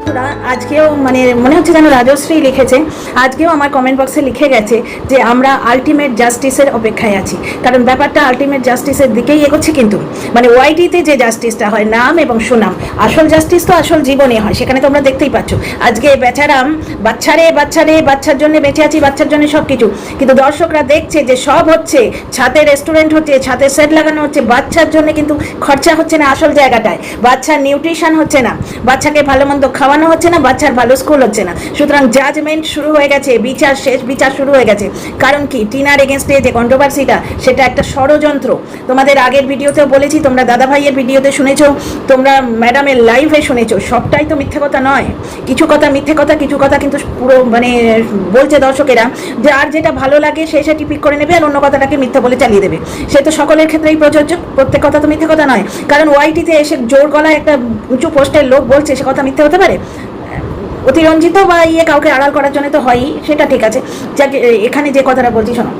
বন্ধুরা আজকেও মানে মনে হচ্ছে যেন রাজশ্রী লিখেছে, আজকেও আমার কমেন্ট বক্সে লিখে গেছে যে আমরা আলটিমেট জাস্টিসের অপেক্ষায় আছি। কারণ ব্যাপারটা আলটিমেট জাস্টিসের দিকেই এগোচ্ছে, কিন্তু মানে ওয়াইটিতে যে জাস্টিসটা হয় নাম এবং সুনাম, আসল জাস্টিস তো আসল জীবনে হয়, সেখানে তোমরা দেখতেই পাচ্ছ। আজকে বেচারাম বাচ্চার জন্য বেঁচে আছি, বাচ্চার জন্য সব কিছু, কিন্তু দর্শকরা দেখছে যে সব হচ্ছে, ছাতে রেস্টুরেন্ট হচ্ছে, ছাতে সেট লাগানো হচ্ছে, বাচ্চার জন্য কিন্তু খরচা হচ্ছে না আসল জায়গাটায়, বাচ্চার নিউট্রিশন হচ্ছে না, বাচ্চাকে ভালো মন্দ খাওয়ানো হচ্ছে না, বাচ্চার ভালো স্কুল হচ্ছে না। সুতরাং জাজমেন্ট শুরু হয়ে গেছে, বিচার শেষ বিচার শুরু হয়ে গেছে। কারণ কি, টিনার এগেনস্টে যে কন্ট্রোভার্সিটা, সেটা একটা ষড়যন্ত্র। তোমাদের আগের ভিডিওতেও বলেছি, তোমরা দাদা ভাইয়ের ভিডিওতে শুনেছো, তোমরা ম্যাডামের লাইভে শুনেছো, সবটাই তো মিথ্যে কথা নয়। কিছু কথা মিথ্যে কথা, কিছু কথা কিন্তু পুরো মানে বলছে দর্শকেরা যে আর যেটা ভালো লাগে সে সেটি পিক করে নেবে আর অন্য কথাটাকে মিথ্যা বলে চালিয়ে দেবে। সে তো সকলের ক্ষেত্রেই প্রযোজ্য, প্রত্যেক কথা তো মিথ্যে কথা নয়। কারণ ওয়াইটিতে এসে জোর গলায় একটা উঁচু পোস্টের লোক বলছে, সে কথা মিথ্যে হতে পারে? অতিরঞ্জিত বা কাউকে আড়াল করার জন্য তো হয়ই, সেটা ঠিক আছে। যাক, এখানে যে কথাটা বলছি শোনো।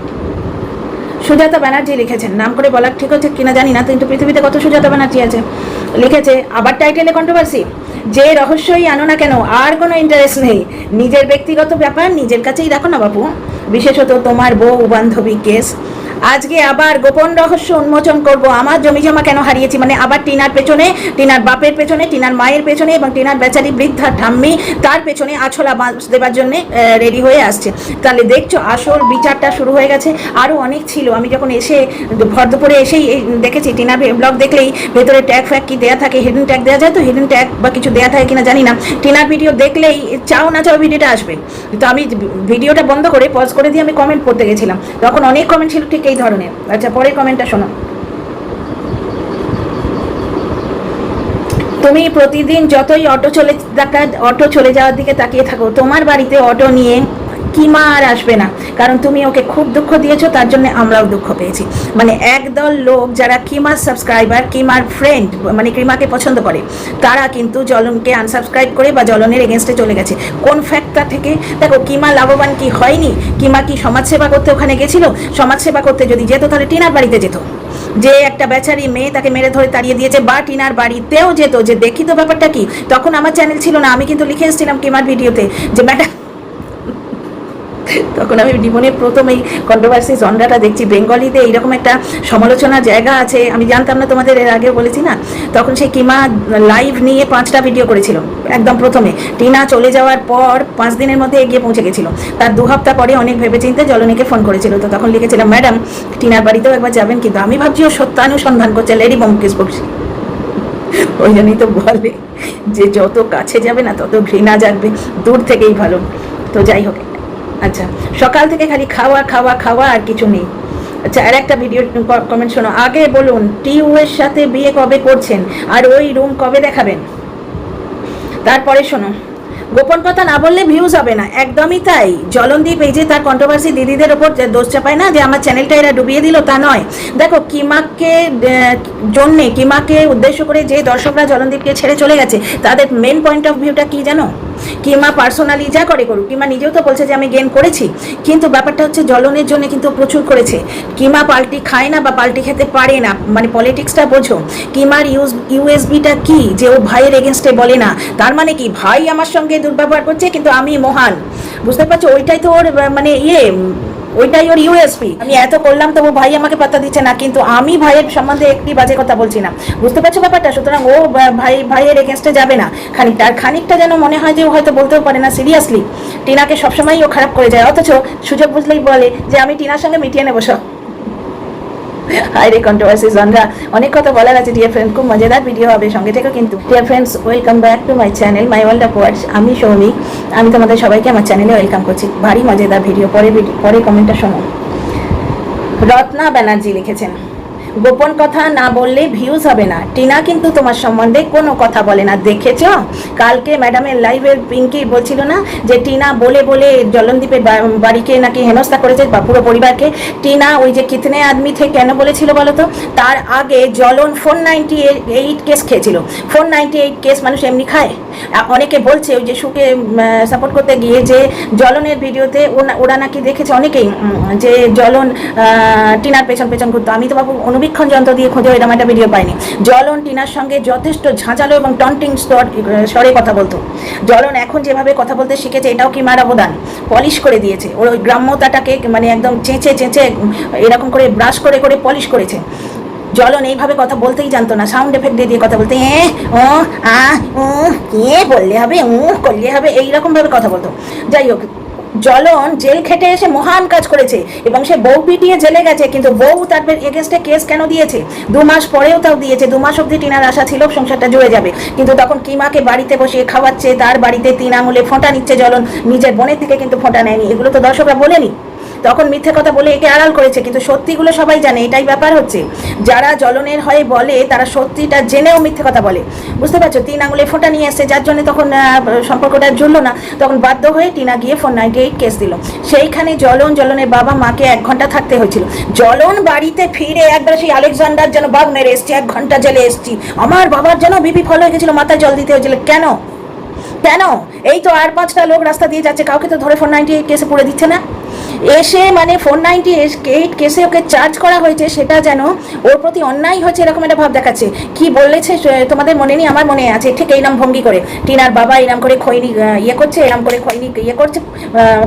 সুজাতা ব্যানার্জি লিখেছেন, নাম করে বলার ঠিক হচ্ছে কিনা জানি না, কিন্তু পৃথিবীতে কত সুজাতা ব্যানার্জি আছে। লিখেছে আবার টাইটেলে কন্ট্রোভার্সি, যে রহস্যই আনো না কেন আর কোনো ইন্টারেস্ট নেই, নিজের ব্যক্তিগত ব্যাপার নিজের কাছেই রাখো না বাপু, বিশেষত তোমার বউ বান্ধবী কেস। আজকে আবার গোপন রহস্য উন্মোচন করব, আমার জমি জমা কেন হারিয়েছি, মানে আবার টিনার পেছনে, টিনার বাপের পেছনে, টিনার মায়ের পেছনে এবং টিনার বেচারি বৃদ্ধা ঠাম্মি তার পেছনে আছলা বাঁশ দেবার জন্য রেডি হয়ে আসছে। তাহলে দেখছো আসল বিচারটা শুরু হয়ে গেছে। আরও অনেক ছিল, আমি যখন এসে ভর দুপুরে এসেই দেখেছি, টিনার ব্লগ দেখলেই ভেতরে ট্যাগ ফ্যাগ কি দেওয়া থাকে, হিডেন ট্যাগ দেওয়া যায়, তো হিডেন ট্যাগ বা কিছু দেওয়া থাকে কিনা জানি না। টিনার ভিডিও দেখলেই চাও না চাও ভিডিওটা আসবে। তো আমি ভিডিওটা বন্ধ করে পজ করে দিয়ে আমি কমেন্ট পড়তে গেছিলাম, তখন অনেক কমেন্ট ছিল ঠিক এই ধরনের। আচ্ছা, পরের কমেন্টটা শোনো। তুমি প্রতিদিন যতই অটো চলে যাওয়ার দিকে তাকিয়ে থাকো, তোমার বাড়িতে অটো নিয়ে কিমা আর আসবে না, কারণ তুমি ওকে খুব দুঃখ দিয়েছো, তার জন্য আমরাও দুঃখ পেয়েছি। মানে একদল লোক যারা কিমার সাবস্ক্রাইবার, কিমার ফ্রেন্ড, মানে কিমাকে পছন্দ করে, তারা কিন্তু জ্বলনকে আনসাবস্ক্রাইব করে বা জ্বলনের এগেনস্টে চলে গেছে। কোন ফ্যাক্টর থেকে? দেখো, কিমা লাভবান কি হয়নি? কিমা কি সমাজসেবা করতে ওখানে গেছিল? সমাজসেবা করতে যদি যেত তাহলে টিনার বাড়িতে যেত, যে একটা বেচারি মেয়ে তাকে মেরে ধরে তাড়িয়ে দিয়েছে, বা টিনার বাড়িতেও যেত, যে দেখি তো ব্যাপারটা কি। তখন আমার চ্যানেল ছিল না, আমি কিন্তু লিখে এসেছিলাম কিমার ভিডিওতে যে ম্যাডাম, তখন আমি জীবনে প্রথম এই কন্ট্রোভার্সি জনরাটা দেখছি, বেঙ্গলিতে এইরকম একটা সমালোচনার জায়গা আছে আমি জানতাম না, তোমাদের এর আগে বলেছি না। তখন সেই কিমা লাইভ নিয়ে 5টা ভিডিও করেছিল একদম প্রথমে, টিনা চলে যাওয়ার পর 5 দিনের মধ্যে এগিয়ে পৌঁছে গেছিল। তার 2 সপ্তাহ পরে অনেক ভেবেচিন্তে জলনীকে ফোন করেছিল, তো তখন লিখেছিলাম ম্যাডাম টিনার বাড়িতেও একবার যাবেন, কিন্তু আমি ভাবছি ও সত্যানুসন্ধান করছে, লেডি বঙ্কেশ বক্সি। ওই জন্যই তো বলে যে যত কাছে যাবে না তত ঘৃণা জাগবে, দূর থেকেই ভালো। তো যাই হোক, আচ্ছা, সকাল থেকে খালি খাওয়া খাওয়া খাওয়া আর কিছু নেই। আচ্ছা, আর একটা ভিডিও কমেন্ট শোনো। আগে বলুন টিউ এর সাথে বিয়ে কবে করছেন আর ওই রুম কবে দেখাবেন? তারপরে শোনো, গোপন কথা না বললে ভিউজ হবে না, একদমই তাই। জলনদীপ এই যে তার কন্ট্রোভার্সি দিদিদের ওপর দোষ চাপায় না যে আমার চ্যানেলটা এরা ডুবিয়ে দিল, তা নয়। দেখো, কিমাকে উদ্দেশ্য করে যে দর্শকরা জলনদীপকে ছেড়ে চলে গেছে, তাদের মেন পয়েন্ট অফ ভিউটা কি জানো? কিমা পার্সোনালি যা করে করুক, কিমা নিজেও তো বলছে যে আমি গেন করেছি, কিন্তু ব্যাপারটা হচ্ছে জলনের জন্য কিন্তু প্রচুর করেছে। কিমা পাল্টি খায় না বা পাল্টি খেতে পারে না, মানে পলিটিক্সটা বোঝো। কিমার ইউএসবিটা কি, যে ও ভাইয়ের এগেনস্টে বলে না, তার মানে কি ভাই আমার সঙ্গে দুর্ব্যবহার করছে কিন্তু আমি মহান, বুঝতে পারছো? ওইটাই তো ওর মানে ওইটাই ওর ইউএসপি। আমি এত করলাম তো ও ভাই আমাকে পাত্তা দিচ্ছে না, কিন্তু আমি ভাইয়ের সম্বন্ধে একটি বাজে কথা বলছি না, বুঝতে পারছো ব্যাপারটা? সুতরাং ও ভাইয়ের এগেনস্টে যাবে না। খানিকটা যেন মনে হয় যে ও হয়তো বলতেও পারে না সিরিয়াসলি, টিনাকে সবসময় ও খারাপ করে যায়, অথচ সুযোগ বুঝলেই বলে যে আমি টিনার সঙ্গে মিটিয়ে নেবো সব। হাই রে কন্ট্রোভার্সি জনরা, অনেক কথা বলার আছে ডিয়ার ফ্রেন্ড, খুব মজাদার ভিডিও হবে, সঙ্গে থেকেও কিন্তু। Dear friends, welcome back to my channel my world of words. আমি সৌমিক, আমি তোমাদের সবাইকে আমার চ্যানেলে ওয়েলকাম করছি। ভারী মজাদার ভিডিও। পরে কমেন্টটা শোনো। রত্না ব্যানার্জি লিখেছেন, গোপন কথা না বললে ভিউজ হবে না, টিনা কিন্তু তোমার সম্বন্ধে কোনো কথা বলে না, দেখেছ? কালকে ম্যাডামের লাইভের পিঙ্কি বলছিল না যে টিনা বলে বলে জলনদীপের বাড়িকে নাকি হেনস্থা করেছে বা পুরো পরিবারকে। টিনা ওই যে কিতনে আদমি থেকে কেন বলেছিল বলো তো? তার আগে জ্বলন 498 কেস খেয়েছিল। 498 কেস মানুষ এমনি খায়? অনেকে বলছে ওই যে সুকে সাপোর্ট করতে গিয়ে যে জ্বলনের ভিডিওতে ওরা নাকি দেখেছে অনেকেই যে জ্বলন টিনার পেছন ঘুরতো। আমি তো বাবু দূরবীক্ষণ যন্ত্র দিয়ে খুঁজে এরকম একটা ভিডিও পাইনি। জ্বলন টিনার সঙ্গে যথেষ্ট ঝাঁঝালো এবং টন্টিং স্বরে কথা বলতো। জ্বলন এখন যেভাবে কথা বলতে শিখেছে এটাও কিমার অবদান, পলিশ করে দিয়েছে ওর ওই গ্রাম্যতাটাকে, মানে একদম চেঁচে চেঁচে এরকম করে ব্রাশ করে করে পলিশ করেছে। জ্বলন এইভাবে কথা বলতেই জানতো না, সাউন্ড এফেক্ট দিয়ে দিয়ে কথা বলতে ও আ ও কে বললে হবে করলে হবে এইরকম ভাবে কথা বলতো। যাই হোক, জ্বলন জেল খেটে এসে মহান কাজ করেছে এবং সে বউ পিটিয়ে জেলে গেছে, কিন্তু বউ তার এগেনস্টে কেস কেন দিয়েছে? 2 মাস পরেও তাও দিয়েছে। 2 মাস অবধি টিনার আশা ছিল সংসারটা জুড়ে যাবে, কিন্তু তখন কিমাকে বাড়িতে বসিয়ে খাওয়াচ্ছে, তার বাড়িতে 3 আঙুলে ফোঁটা নিচ্ছে জ্বলন, নিজের বোনের থেকে কিন্তু ফোঁটা নেয়নি। এগুলো তো দর্শকরা বলেনি, তখন মিথ্যে কথা বলে একে আড়াল করেছে, কিন্তু সত্যিগুলো সবাই জানে। এটাই ব্যাপার হচ্ছে, যারা জ্বলনের হয়ে বলে তারা সত্যিটা জেনেও মিথ্যে কথা বলে, বুঝতে পারছো? 3 আঙুলে ফোঁটা নিয়ে এসছে, যার জন্য তখন সম্পর্কটা জুড়লো না, তখন বাধ্য হয়ে টিনা গিয়ে 498 কেস দিল। সেইখানে জ্বলনের বাবা মাকে 1 ঘন্টা থাকতে হয়েছিল। জ্বলন বাড়িতে ফিরে একবার সেই আলেকজান্ডার যেন বাঘ মেরে এসছি, 1 ঘন্টা জেলে এসছি, আমার বাবার যেন বিপি ফল হয়ে গেছিল, মাথায় জল দিতে হয়েছিল। কেন? এই তো আর 5টা লোক রাস্তা দিয়ে যাচ্ছে, কাউকে তো ধরে 498 কেসে পড়ে দিচ্ছে না। এসে মানে 498 কেসে ওকে চার্জ করা হয়েছে, সেটা যেন ওর প্রতি অন্যায় হয়েছে এরকম একটা ভাব দেখাচ্ছে। কি বলেছে তোমাদের মনে নেই, আমার মনে আছে ঠিক এইরকম ভঙ্গি করে। টিনার বাবা এরম করে খৈনি করছে, এরম করে খৈনি করছে,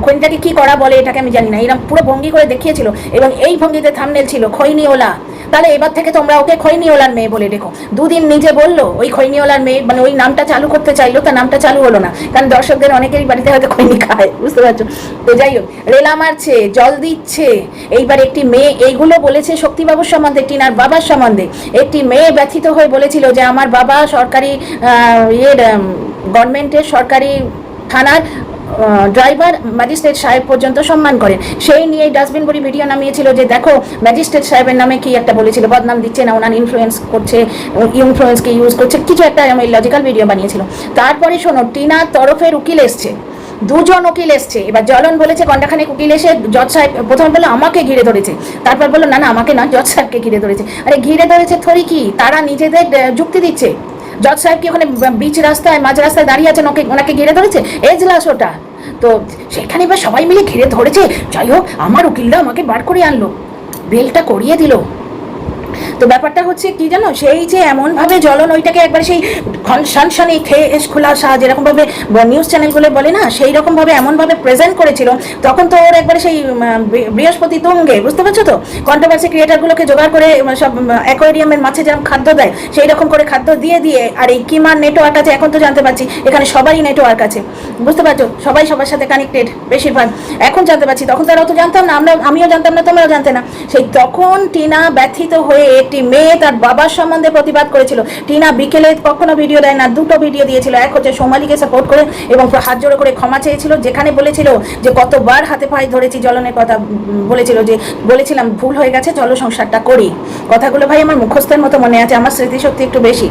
খৈনিটাকে কি করা বলে এটাকে আমি জানি না, এরম পুরো ভঙ্গি করে দেখিয়েছিল এবং এই ভঙ্গিতে থাম্বনেল ছিল খৈনিওলা। তাহলে এবার থেকে তোমরা ওকে খৈনিওলার মেয়ে বলে দেখো। 2 দিন নিজে বললো ওই খৈনিওলার মেয়ে, মানে ওই নামটা চালু করতে চাইলো, তার নামটা চালু হলো না, কারণ দর্শকদের অনেকেরই বাড়িতে হয়তো খৈনি খায়, বুঝতে পারছো? তো যাই হোক, রেলা মারছে, জল দিচ্ছে, এইবার একটি মেয়ে এইগুলো বলেছে শক্তিবাবুর সম্বন্ধে, টিনার বাবার সম্বন্ধে। একটি মেয়ে ব্যথিত হয়ে বলেছিল যে আমার বাবা সরকারি গভর্নমেন্টের সরকারি থানার ড্রাইভার ম্যাজিস্ট্রেট সাহেব পর্যন্ত সম্মান করেন। সেই নিয়ে ডাস্টবিন বড়ি ভিডিও নামিয়েছিল যে দেখো ম্যাজিস্ট্রেট সাহেবের নামে কি একটা বলেছিল, বদনাম দিচ্ছে না, ওনার ইনফ্লুয়েন্স করছে, ইনফ্লুয়েন্সকে ইউজ করছে, কিছু একটা লজিক্যাল ভিডিও বানিয়েছিল। তারপরে শোনো, টিনার তরফের উকিল এসছে, 2 জন উকিল এসছে। এবার জ্বলন বলেছে ঘণ্টাখানেক উকিল এসে জজ সাহেব প্রথমে বললো আমাকে ঘিরে ধরেছে, তারপর বললো না আমাকে না, জজ সাহেবকে ঘিরে ধরেছে। আরে ঘিরে ধরেছে থরি কি, তারা নিজেদের যুক্তি দিচ্ছে। জজ সাহেব কি ওখানে বিচ রাস্তায় মাঝ রাস্তায় দাঁড়িয়ে আছেন, ওনাকে ঘিরে ধরেছে? এজলাস ওটা। তো সেখানে এবার সবাই মিলে ঘিরে ধরেছে। যাই হোক, আমার উকিলরা আমাকে বার করে আনলো, বেলটা করিয়ে দিল। তো ব্যাপারটা হচ্ছে কি জানো, সেই যে এমনভাবে জ্বলন ওইটাকে একবার সেই সানসানি খেয়ে খোলাসা যেরকমভাবে নিউজ চ্যানেলগুলো বলে না, সেই রকমভাবে এমনভাবে প্রেজেন্ট করেছিল, তখন তো ওর একবারে সেই বৃহস্পতি তুঙ্গে, বুঝতে পারছো তো? কন্ট্রোভার্সি ক্রিয়েটারগুলোকে জোগাড় করে সব অ্যাকোয়ারিয়ামের মাছে যেরকম খাদ্য দেয় সেই রকম করে খাদ্য দিয়ে দিয়ে, আর এই কিমার নেটওয়ার্ক আছে, এখন তো জানতে পারছি এখানে সবারই নেটওয়ার্ক আছে, বুঝতে পারছো? সবাই সবার সাথে কানেক্টেড বেশিরভাগ, এখন জানতে পারছি, তখন তারা অত জানতাম না, আমিও জানতাম না, তোমরাও জানতে না। সেই তখন টিনা ব্যথিত হয়ে একটি মেয়ে তার বাবার সম্বন্ধে প্রতিবাদ করেছিল। টিনা বিকেলে কখনো ভিডিও দেয় না, 2টো ভিডিও দিয়েছিল। এক হচ্ছে সোমালিকে সাপোর্ট করে এবং হাত জোড়ো করে ক্ষমা চেয়েছিল, যেখানে বলেছিল যে কতবার হাতে পায়ে ধরেছি, জ্বলনের কথা বলেছিল, যে বলেছিলাম ভুল হয়ে গেছে, চলো সংসারটা করি। কথাগুলো ভাই আমার মুখস্থের মতো মনে আছে, আমার স্মৃতিশক্তি একটু বেশি।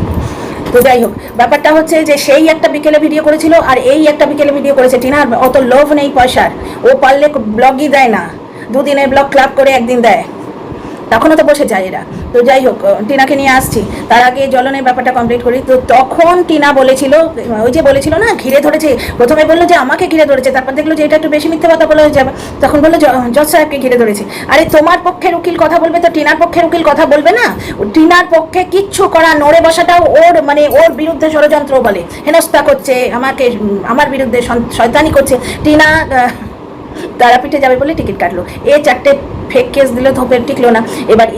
তো যাই হোক, ব্যাপারটা হচ্ছে যে সেই একটা বিকেলে ভিডিও করেছিল আর এই একটা বিকেলে ভিডিও করেছে। টিনার অত লোভ নেই পয়সার, ও পারলে ব্লগই দেয় না, 2 দিনের ব্লগ ক্লাব করে 1 দিন দেয়, তখনও তো বসে যায় এরা। তো যাই হোক, টিনাকে নিয়ে আসছি, তার আগে জ্বলনের ব্যাপারটা কমপ্লিট করি। তো তখন টিনা বলেছিল, ওই যে বলেছিল না ঘিরে ধরেছে, প্রথমে বললো যে আমাকে ঘিরে ধরেছে, তারপর দেখলো যে এটা একটু বেশি মিথ্যে কথা বলে হয়ে যাবে, তখন বললো জজ সাহেবকে ঘিরে ধরেছে। আরে তোমার পক্ষের উকিল কথা বলবে তো টিনার পক্ষের উকিল কথা বলবে না? টিনার পক্ষে কিচ্ছু করা, নড়ে বসাটাও ওর, মানে ওর বিরুদ্ধে ষড়যন্ত্র বলে, হেনস্থা করছে আমাকে, আমার বিরুদ্ধে শয়তানি করছে। টিনা তারাপীঠে যাবে বলে টিকিট কাটলো, 4টে ফেক কেস দিল, ধোপের টিকলো না। এবার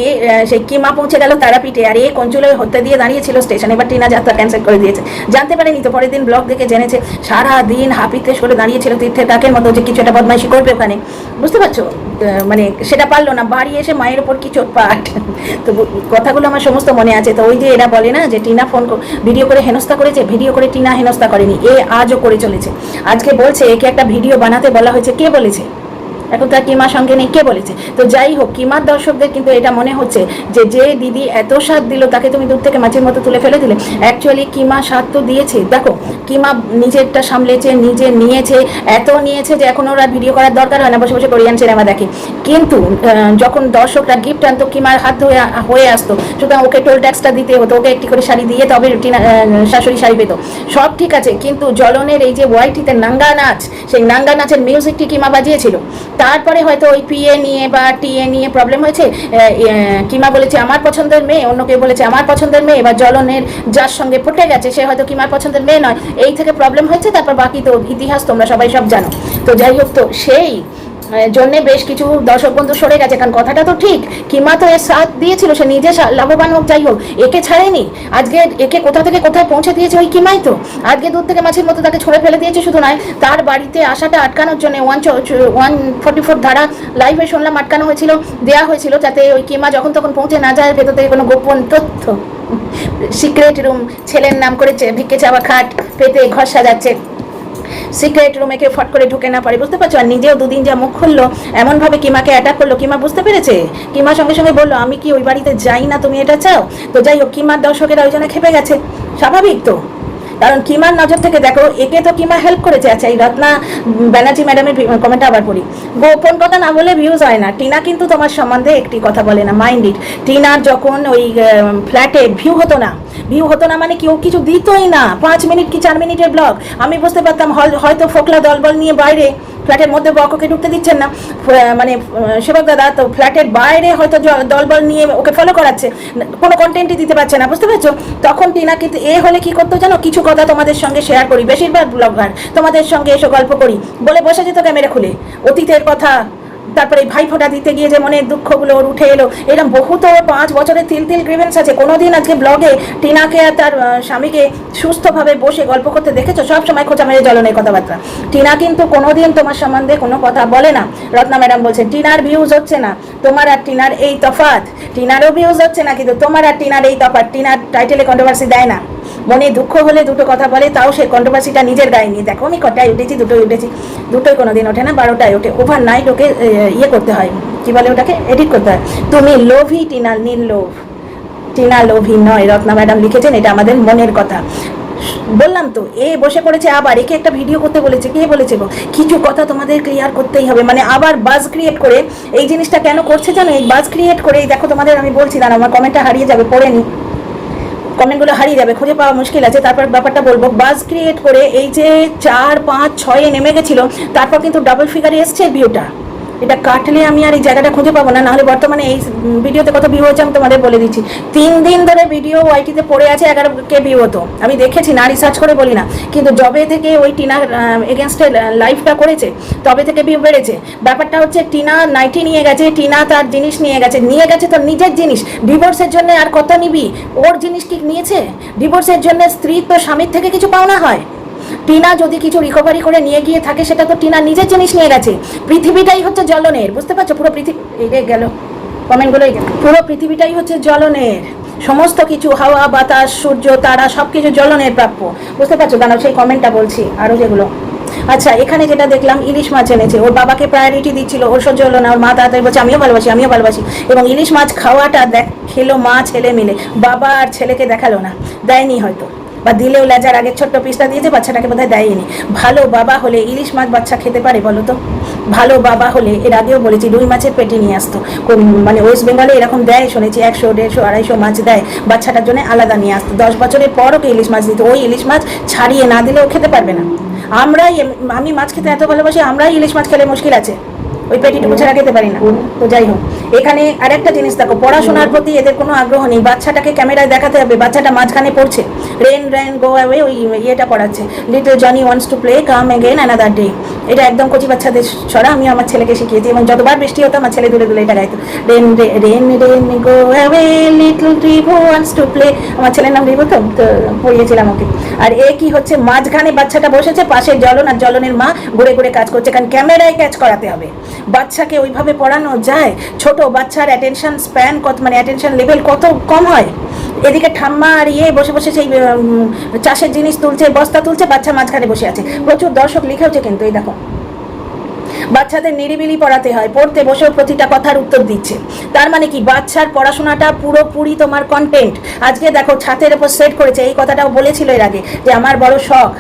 সেই কিমা পৌঁছে গেল তারাপীঠে, আর কঞ্চুলে হত্যা দিয়ে দাঁড়িয়েছিল স্টেশন। এবার টিনা যাত্রা ক্যান্সেল করে দিয়েছে, জানতে পারেনি তো, পরের দিন ব্লগ দেখে জেনেছে। সারা দিন হাপিতে সরে দাঁড়িয়েছিল তীর্থের কাকের মতো, যে কিছু একটা বদমাইশি করবে ওখানে, বুঝতে পারছো? মানে সেটা পারলো না, বাড়ি এসে মায়ের ওপর কি চোটপাট। তো কথাগুলো আমার সমস্ত মনে আছে। তো ওই যে এরা বলে না যে টিনা ভিডিও করে হেনস্থা করেছে, ভিডিও করে টিনা হেনস্থা করেনি, আজও করে চলেছে। আজকে বলছে একে একটা ভিডিও বানাতে বলা হয়েছে, কে বলেছে? এখন তার কিমার সঙ্গে নেই, কে বলেছে? তো যাই হোক, কিমার দর্শকদের কিন্তু এটা মনে হচ্ছে যে যে দিদি এত স্বাদ দিল তাকে তুমি দূর থেকে মাছের মতো তুলে ফেলে দিলে। অ্যাকচুয়ালি কিমা স্বাদ তো দিয়েছে, দেখো কিমা নিজেরটা সামলেছে, নিজে নিয়েছে, এত নিয়েছে যে এখন ওরা ভিডিও করার দরকার হয় না, বসে বসে কোরিয়ান সিনেমা দেখে। কিন্তু যখন দর্শকরা গিফট আনতো কিমার হাত হয়ে আসতো, সুতরাং ওকে টোল ট্যাক্সটা দিতে হতো, ওকে একটি করে শাড়ি দিয়ে তবে শাশুড়ি শাড়ি পেতো, সব ঠিক আছে। কিন্তু জ্বলনের এই যে ওয়াইটিতে নাঙ্গা নাচ, সেই নাঙ্গা নাচের মিউজিকটি কিমা বাজিয়েছিল, তারপরে হয়তো ওই পিএ নিয়ে বা টিএ নিয়ে প্রবলেম হয়েছে, কিমা বলেছে আমার পছন্দের মেয়ে, অন্য কেউ বলেছে আমার পছন্দের মেয়ে, বা জ্বলনের যার সঙ্গে পটে গেছে সে হয়তো কিমার পছন্দের মেয়ে নয়, এই থেকে প্রবলেম হয়েছে। তারপর বাকি তো ইতিহাস তোমরা সবাই সব জানো। তো যাই হোক, তো সেই জন্যে বেশ কিছু দর্শক বন্ধু সরে গেছে, কারণ কথাটা তো ঠিক, কিমা তো এর সাথ দিয়েছিল, সে নিজে লাভবান হোক যাই হোক, একে ছাড়েনি। আজকে একে কোথা থেকে কোথায় পৌঁছে দিয়েছে ওই কিমাই তো। আজকে দূর থেকে মাছের মতো তাকে ছড়ে ফেলে দিয়েছে, শুধু নয় তার বাড়িতে আসাটা আটকানোর জন্য 144 ধারা লাইভে শুনলাম আটকানো হয়েছিল, দেওয়া হয়েছিল, যাতে ওই কিমা যখন তখন পৌঁছে না যায়, ভেতর থেকে কোনো গোপন তথ্য, সিক্রেট রুম, ছেলের নাম করে ভিক্ষে চাওয়া খাট পেতে ঘর সাজাচ্ছে, সিক্রেট রুমে কেউ ফট করে ঢুকে না পারে, বুঝতে পারছো? আর নিজেও দুদিন যা মুখ খুললো, এমনভাবে কিমাকে অ্যাটাক করলো, কিমা বুঝতে পেরেছে। কিমা সঙ্গে সঙ্গে বললো আমি কি ওই বাড়িতে যাই না, তুমি এটা চাও? তো যাই হোক, কিমার দর্শকেরা ওই জন্য খেপে গেছে, স্বাভাবিক তো, কারণ কিমার নজর থেকে দেখো, একে তো কিমা হেল্প করেছে। আচ্ছা, এই রত্না ব্যানার্জি ম্যাডামের কমেন্টটা আবার পড়ি। গোপন কথা না বলে ভিউজ হয় না। টিনা কিন্তু তোমার সম্বন্ধে একটি কথা বলে না, মাইন্ড ইট। টিনার যখন ওই ফ্ল্যাটে ভিউ হতো না মানে কেউ কিছু দিতই না, 5 মিনিট কি 4 মিনিটের ব্লগ, আমি বুঝতে পারতাম হয়তো ফোকলা দলবল নিয়ে বাইরে, ফ্ল্যাটের মধ্যে বককে ঢুকতে দিচ্ছেন না, মানে সেবক দাদা তো ফ্ল্যাটের বাইরে হয়তো দলবল নিয়ে ওকে ফলো করাচ্ছে, কোনো কন্টেন্টই দিতে পারছে না, বুঝতে পারছো? তখন টিনা কিন্তু হলে কি করতো জানো, কিছু কথা তোমাদের সঙ্গে শেয়ার করি, বেশিরভাগ ব্লগার তোমাদের সঙ্গে এসে গল্প করি বলে বসে যেত ক্যামেরা খুলে, অতীতের কথা, তারপরে ভাই ফোঁটা দিতে গিয়ে যে মনের দুঃখগুলো ওর উঠে এলো, এরকম বহুত 5 বছরের তিল গ্রিভেন্স আছে। কোনোদিন আজকে ব্লগে টিনাকে আর তার স্বামীকে সুস্থভাবে বসে গল্প করতে দেখেছো? সব সময় খোঁচা মেরে জ্বলনের কথাবার্তা। টিনা কিন্তু কোনোদিন তোমার সম্বন্ধে কোনো কথা বলে না। রত্না ম্যাডাম বলছে টিনার ভিউজ হচ্ছে না, তোমার আর টিনার এই তফাৎ, টিনারও ভিউজ হচ্ছে না, কিন্তু তোমার আর টিনার এই তফাৎ। টিনার টাইটেলে কন্ট্রোভার্সি দেয় না, মনে দুঃখ হলে দুটো কথা বলে, তাও সে কন্ট্রোভার্সিটা নিজের গায়ে নিয়ে। দেখো আমি কটায় উঠেছি, দুটোই কোনোদিন ওঠে না, 12টায় ওঠে। ওভার নাইট ওকে ইয়ে করতে হয়, কি বলে ওটাকে, এডিট করতে হয়। তুমি লোভী টিনা, নির্লোভ। টিনা লোভী নয়, রত্না ম্যাডাম লিখেছেন, এটা আমাদের মনের কথা। বললাম তো, বসে পড়েছে আবার, একে একটা ভিডিও করতে বলেছে, কে বলেছে গো? কিছু কথা তোমাদের ক্লিয়ার করতেই হবে, মানে আবার বাজ ক্রিয়েট করে। এই জিনিসটা কেন করছে জানো? এই বাজ ক্রিয়েট করে, দেখো তোমাদের আমি বলছি, দাঁড়া আমার কমেন্টটা হারিয়ে যাবে, পড়ে নি, কমেন্টগুলো হারিয়ে যাবে, খুঁজে পাওয়া মুশকিল আছে। তারপর ব্যাপারটা বলবো, বাজ ক্রিয়েট করে এই যে 4, 5, 6 নেমে গেছিল, তারপর কিন্তু ডাবল ফিগারে এসছে ভিউটা। এটা কাটলে আমি আর এই জায়গাটা খুঁজে পাবো না, নাহলে বর্তমানে এই ভিডিওতে কত ভিউ হচ্ছে আমি তোমাদের বলে দিচ্ছি। 3 দিন ধরে ভিডিও ওয়াইটিতে পড়ে আছে, 11K ভিউ হতো, আমি দেখেছি না, রিসার্চ করে বলি না, কিন্তু যবে থেকে ওই টিনা এগেনস্টে লাইভটা করেছে তবে থেকে ভিউ বেড়েছে। ব্যাপারটা হচ্ছে টিনা নাইটি নিয়ে গেছে, টিনা তার জিনিস নিয়ে গেছে তো নিজের জিনিস। ডিভোর্সের জন্য আর কত নিবি? ওর জিনিস কি নিয়েছে? ডিভোর্সের জন্য স্ত্রী তো স্বামীর থেকে কিছু পাওনা হয়। টিনা যদি কিছু রিকভারি করে নিয়ে গিয়ে থাকে, সেটা তো টিনা নিজের জিনিস নিয়ে গেছে। পৃথিবীটাই হচ্ছে জ্বলনের, বুঝতে পারছো? পুরো পৃথিবী এই গেল, কমেন্টগুলোই গেল, পুরো পৃথিবীটাই হচ্ছে জ্বলনের, সমস্ত কিছু, হাওয়া বাতাস সূর্য তারা সব কিছু জ্বলনের প্রাপ্য, বুঝতে পারছো? দাঁড়াও সেই কমেন্টটা বলছি, আরও যেগুলো। আচ্ছা, এখানে যেটা দেখলাম, ইলিশ মাছ এনেছে, ওর বাবাকে প্রায়োরিটি দিচ্ছিল, ওর সহ্য হলো না, ওর মা তাড়াতাড়ি বলছে আমিও ভালোবাসি, এবং ইলিশ মাছ খাওয়াটা খেলো মা ছেলে মিলে, বাবা আর ছেলেকে দেখালো না, দেয়নি হয়তো, বা দিলেও লেজার আগে ছোট্ট পিসটা দিয়েছে, বাচ্চাটাকে বোধহয় দেয়নি। ভালো বাবা হলে ইলিশ মাছ বাচ্চা খেতে পারে বলো তো? ভালো বাবা হলে, এর আগেও বলেছি, রুই মাছের পেটি নিয়ে আসতো, মানে ওয়েস্ট বেঙ্গলে এরকম দেয় শুনেছি, 100, 150, 250 মাছ দেয় বাচ্চাটার জন্য, আলাদা নিয়ে আসতো। 10 বছরের পর ওকে ইলিশ মাছ দিত, ওই ইলিশ মাছ ছাড়িয়ে না দিলেও খেতে পারবে না। আমি মাছ খেতে এত ভালোবাসি, আমরাই ইলিশ মাছ খেলে মুশকিল আছে, ওই পেটিটুকু ছাড়া খেতে পারি না। তো যাই হোক, এখানে আরেকটা জিনিস দেখো, পড়াশোনার প্রতি এদের কোনো আগ্রহ নেই। বাচ্চাটাকে ক্যামেরায় দেখাতে হবে, বাচ্চাটা মাঝখানে পড়ছে, রেন গো অ্যাওয়ে, ওই ইয়েটা পড়াচ্ছে, little Johnny wants to play come again another day. এটা একদম কচি বাচ্চাদের ছড়া, আমি আমার ছেলেকে শিখিয়েছি, এবং যতবার বৃষ্টি হতো আমার ছেলে দূরে এটা গাইতো, রেন গো অ্যাওয়ে লিটল রিভো ওয়ান্টস টু প্লে। আমার ছেলের নাম রিভো, তো পড়িয়েছিলাম ওকে। আর কি হচ্ছে, মাঝখানে বাচ্চাটা বসেছে, পাশে জ্বলন, আর জ্বলনের মা ঘুরে ঘুরে কাজ করছে, কারণ ক্যামেরায় ক্যাচ করাতে হবে। বাচ্চাকে ওইভাবে পড়ানো যায়? ছোট বাচ্চার অ্যাটেনশন স্প্যান কত, মানে অ্যাটেনশন লেভেল কত কম হয়। এদিকে ঠাম্মা আর বসে বসে সেই চাষের জিনিস তুলছে, বস্তা তুলছে, বাচ্চা মাঝখানে বসে আছে। প্রচুর দর্শক লিখেওছে কিন্তু, এই দেখো, বাচ্চাদের নিরিবিলি পড়াতে হয়, পড়তে বসেও প্রতিটা কথার উত্তর দিচ্ছে। তার মানে কি, বাচ্চার পড়াশোনাটা পুরোপুরি তোমার কন্টেন্ট। আজকে দেখো ছাতের উপর সেট করেছে, এই কথাটাও বলেছিল এর আগে, যে আমার বড় শখ,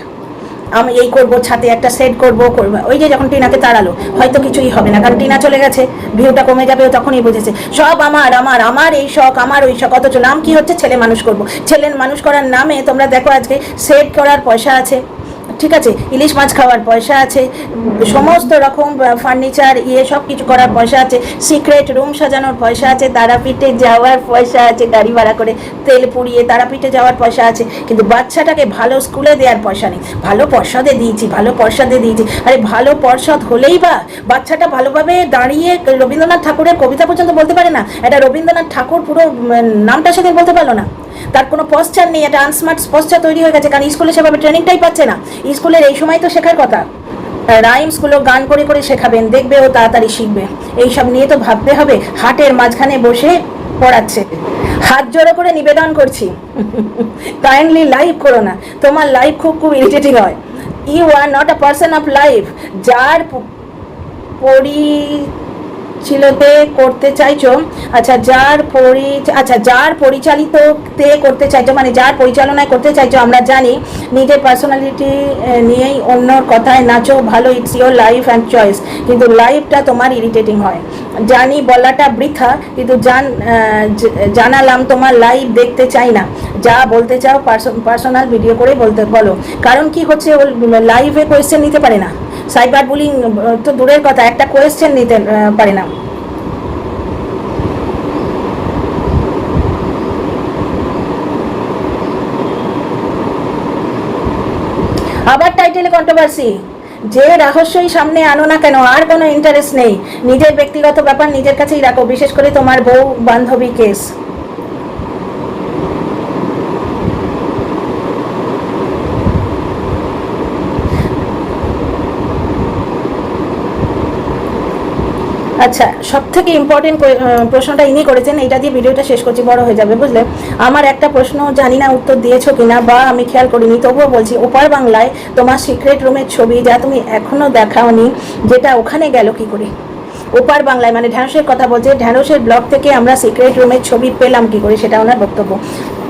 আমি এই করবো, ছাতে একটা সেট করবো। ওই যে যখন টিনাকে তাড়ালো, হয়তো কিছুই হবে না, কারণ টিনা চলে গেছে, ভিউটা কমে যাবে, তখনই বুঝেছে সব আমার এই শখ, আমার ওই শখ। অথচ নাম কি হচ্ছে, ছেলে মানুষ করবো। ছেলে মানুষ করার নামে তোমরা দেখো আজকে সেট করার পয়সা আছে, ঠিক আছে, ইলিশ মাছ খাওয়ার পয়সা আছে, সমস্ত রকম ফার্নিচার সব কিছু করার পয়সা আছে, সিক্রেট রুম সাজানোর পয়সা আছে, তারাপীঠে যাওয়ার পয়সা আছে, গাড়ি ভাড়া করে তেল পুড়িয়ে তারাপীঠে যাওয়ার পয়সা আছে, কিন্তু বাচ্চাটাকে ভালো স্কুলে দেওয়ার পয়সা নেই। ভালো পর্ষদে দিয়েছি, ভালো পর্ষদে দিয়েছি, আরে ভালো পর্ষদ হলেই বা বাচ্চাটা ভালোভাবে দাঁড়িয়ে রবীন্দ্রনাথ ঠাকুরের কবিতা পর্যন্ত বলতে পারে না, এটা রবীন্দ্রনাথ ঠাকুর পুরো নামটা সেদিন বলতে পারলো না, তার কোনো পশ্চার নেই, একটা আনস্মার্ট পশ্চার তৈরি হয়ে গেছে, কারণ স্কুলে সেভাবে ট্রেনিংটাই পাচ্ছে না। স্কুলের এই সময় তো শেখার কথা, রাইমসগুলো গান করে করে শেখাবেন, দেখবে ও তাড়াতাড়ি শিখবে। এইসব নিয়ে তো ভাবতে হবে। হাটের মাঝখানে বসে পড়াচ্ছে। হাত জোড়ো করে নিবেদন করছি, কাইন্ডলি লাইভ করো না, তোমার লাইভ খুব খুব ইরিটেটিং হয়। You are not a person of life. যার পরিচালিত করতে চাইছো, যার পরিচালিততে করতে চাইছো, মানে যার পরিচালনায় করতে চাইছো, আমরা জানি নিজের পার্সোনালিটি নিয়েই অন্যর কথায় নাচো, ভালো, it's your life and choice, কিন্তু লাইফটা তোমার ইরিটেটিং হয়। জানি বলাটা বৃথা, কিন্তু জানালাম তোমার লাইভ দেখতে চাই না। যা বলতে চাও পার্সোনাল ভিডিও করে বলো। কারণ কি হচ্ছে, ও লাইভে কোয়েশ্চেন নিতে পারে না, সাইবার বুলিং তো দূরের কথা, একটা কোয়েশ্চেন নিতে পারে না। আবার টাইটেলে কন্ট্রোভার্সি, যে রহস্যই সামনে আনো না কেন, আর কোনো ইন্টারেস্ট নেই, নিজের ব্যক্তিগত ব্যাপার নিজের কাছেই রাখো, বিশেষ করে তোমার বউ বান্ধবী কেস। আচ্ছা, সব থেকে ইম্পর্টেন্ট প্রশ্নটা ইনি করেছেন, এইটা দিয়ে ভিডিওটা শেষ করছি, বড় হয়ে যাবে বুঝলে। আমার একটা প্রশ্ন, জানি না উত্তর দিয়েছো কিনা বা আমি খেয়াল করিনি, তবুও বলছি, ওপার বাংলায় তোমার সিক্রেট রুমের ছবি যা তুমি এখনো দেখাওনি, যেটা ওখানে গেল কি করে? ওপার বাংলায় মানে ঢ্যাঁড়সের কথা বলছে, ঢ্যাঁড়সের ব্লগ থেকে আমরা সিক্রেট রুমের ছবি পেলাম কি করে, সেটা ওনার বক্তব্য।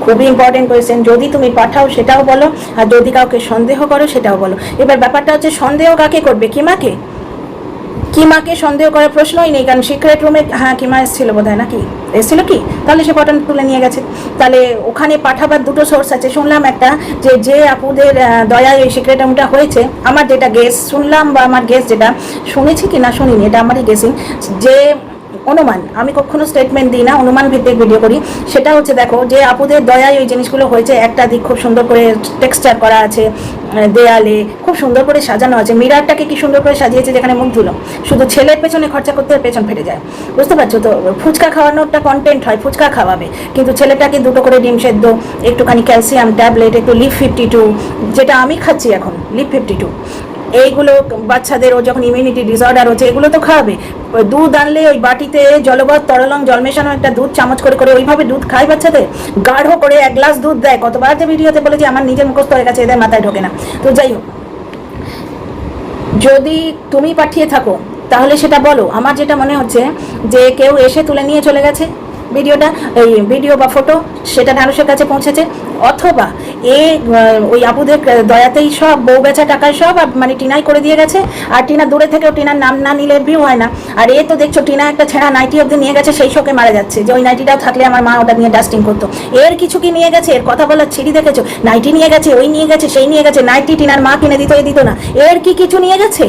খুবই ইম্পর্টেন্ট কোয়েশ্চেন, যদি তুমি পাঠাও সেটাও বলো, আর যদি কাউকে সন্দেহ করো সেটাও বলো। এবার ব্যাপারটা হচ্ছে, সন্দেহ কাকে করবে? কিমাকে সন্দেহ করার প্রশ্নই নেই, কারণ সিক্রেট রুমে কিমা এসেছিল বোধ হয়, নাকি এসেছিল কি, তাহলে সে পটন তুলে নিয়ে গেছে। তাহলে ওখানে পাঠাবার দুটো সোর্স আছে। শুনলাম একটা, যে আপুদের দয়ায় এই সিক্রেট রুমটা হয়েছে, আমার যেটা গেস শুনলাম বা আমার গেস যেটা শুনেছি কি না শুনিনি, এটা আমারই গেসিং, যে অনুমান, আমি কখনো স্টেটমেন্ট দিই না, অনুমান ভিত্তিক ভিডিও করি। সেটা হচ্ছে, দেখো, যে আপুদের দয়ায় ওই জিনিসগুলো হয়েছে, একটা দিক খুব সুন্দর করে টেক্সচার করা আছে, দেয়ালে খুব সুন্দর করে সাজানো আছে, মিরারটাকে কি সুন্দর করে সাজিয়েছে, যেখানে মুখ ধুলো, শুধু ছেলের পেছনে খরচা করতে পেছন ফেটে যায়, বুঝতে পারছো তো। ফুচকা খাওয়ানোর একটা কন্টেন্ট হয়, ফুচকা খাওয়াবে, কিন্তু ছেলেটাকে দুটো করে ডিম সেদ্ধ, একটুখানি ক্যালসিয়াম ট্যাবলেট, একটু লিভ 52, যেটা আমি খাচ্ছি এখন, লিভ 52, এইগুলো বাচ্চাদের, ও যখন ইমিউনিটি ডিসঅর্ডার হচ্ছে, এগুলো তো খাওয়াবে। দুধ আনলে ওই বাটিতে জলবৎ তরলং জল মেশানো একটা দুধ চামচ করে করে ওইভাবে দুধ খায় বাচ্চাদের, গাঢ় করে 1 গ্লাস দুধ দেয়। কতবার যে ভিডিওতে বলেছি, আমার নিজের মুখস্থ হয়ে গেছে, এদের মাথায় ঢোকে না। তো যাই হোক, যদি তুমি পাঠিয়ে থাকো তাহলে সেটা বলো। আমার যেটা মনে হচ্ছে, যে কেউ এসে তুলে নিয়ে চলে গেছে ভিডিওটা, এই ভিডিও বা ফটো, সেটা ঢ্যাঁড়সের কাছে পৌঁছেছে, অথবা ওই আপুদের দয়াতেই সব বউ বেচা টাকায় সব মানে টিনাই করে দিয়ে গেছে। আর টিনা দূরে থেকেও, টিনার নাম না নিলে ভিউ হয় না। আর তো দেখছো, টিনা একটা ছেঁড়া নাইটি অব্দি নিয়ে গেছে, সেই শোকে মারা যাচ্ছে, যে ওই নাইটিটাও থাকলে আমার মা ওটা নিয়ে ডাস্টিং করতো। এর কিছু কি নিয়ে গেছে? এর কথা বলার ছিঁড়ি দেখেছো? নাইটি নিয়ে গেছে, ওই নিয়ে গেছে, সেই নিয়ে গেছে, নাইটি টিনার মা কিনে দিত, দিত না, এর কি কিছু নিয়ে গেছে?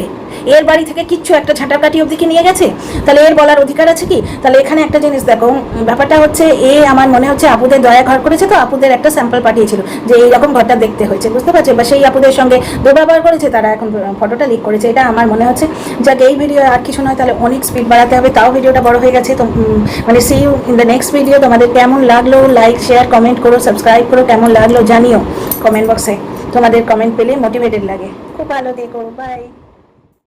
এর বাড়ি থেকে কিচ্ছু একটা ঝাঁটাকাটি অবধি কি নিয়ে গেছে? তাহলে এর বলার অধিকার আছে কি? তাহলে এখানে একটা জিনিস দেখো, ব্যাপারটা হচ্ছে, আমার মনে হচ্ছে আপুদের দয়া ঘর করেছে, তো আপুদের একটা স্যাম্পল পাঠিয়েছিল যে এইরকম ঘরটা দেখতে হয়েছে, বুঝতে পারছো, বা সেই আপুদের সঙ্গে দুর্ব্যবহার করেছে, তারা এখন ফটোটা লিক করেছে, এটা আমার মনে হচ্ছে। যাক, এই ভিডিও আর কিছু নয়, তাহলে অনেক স্পিড বাড়াতে হবে, তাও ভিডিওটা বড় হয়ে গেছে। তো মানে see you in the next video. তোমাদের কেমন লাগলো, লাইক শেয়ার কমেন্ট করো, সাবস্ক্রাইব করো, কেমন লাগলো জানিও কমেন্ট বক্সে। তোমাদের কমেন্ট পেলে মোটিভেটেড লাগে। খুব ভালো দেখো, বাই।